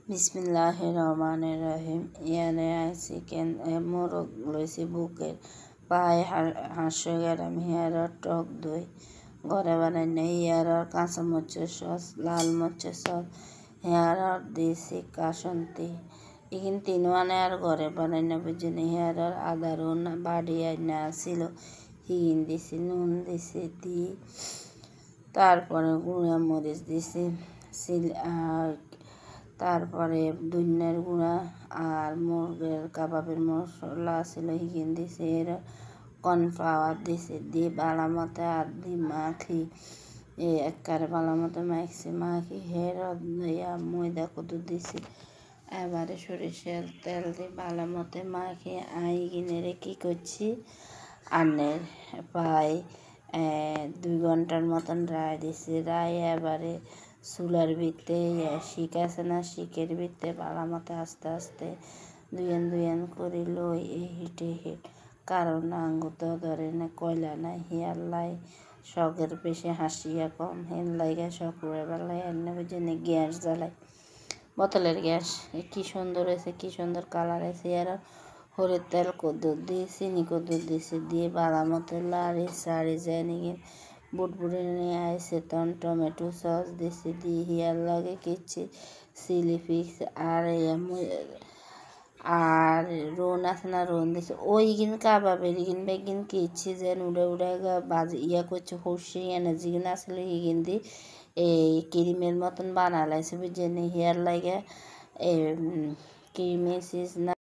বিসমিল্লাহির রহমানির রহিম। ইয়ানে আইসি কেন মোরগ লইছি বুকের পায়ে হাঁসো গেলাম হিয়ারর টক দই ঘরে বানাই না হিয়ারর কাঁচা মরিচের সস লাল মরিচের সস হিয়ারর দিয়েছি কাসন্তি ইগিন তিনও আনে আর ঘরে বানাই না বুঝছেন হিয়ারর আদা রুন বাড়ি আইনা আসিল হিগিন দিছি নুন দিছি দি তারপরে গুঁড়া মরিচ দিছি তারপরে ধনিয়ার গুঁড়া আর মুরগের কাবাবের মশলা ছিল হিগিন দিছি এর কর্নফ্লাওয়ার দিছি দিয়ে ভালো মতো আর দি মাখি একবারে ভালো মতো মাখি হের ময়দা কত দিছি এবারে সরিষার তেল দিয়ে ভালো মতো মাখি আইগিনেরে কী করছি আনের প্রায় 2 ঘন্টার মতন রায় দিছি রায় এবারে চুলার ভিতরে শিক আছে না শিকের ভিতরে ভালো মতো আস্তে আস্তে দুয়েন করে লই হিটে কারণ আঙ্গুত ধরে না কয়লা না হিয়ার লাই শখের বেশি হাসিয়া কম হেন লাইগা শখের বেলায় এনে বুঝে গ্যাস জ্বালাই বোতলের গ্যাস কি সুন্দর হয়েছে কি সুন্দর কালার হয়েছে আর হলুদ তেল কদ্দুর দিয়ে চিনি কদ্দুর দিয়েছে দিয়ে ভালো মতো লাড়ি সাড়ি যায় নিয়ে বুটবুটে নিয়ে আসছে তখন টমেটো সস দিছি দিয়ে হিয়ার লাগে কিচ্ছি চিলি ফিক্স আর রোন আছে না রোন দিছে ওই গিন কাবাবের ইগিন বেগিন কিচ্ছি যেন উড়ে বাজ করছে হর্ষি এনে জিগিন আসলে হিগিন দি এই ক্রিমের মতন বানালাইছে বুঝছেন হিয়ার লাগে ক্রিমি চিজ না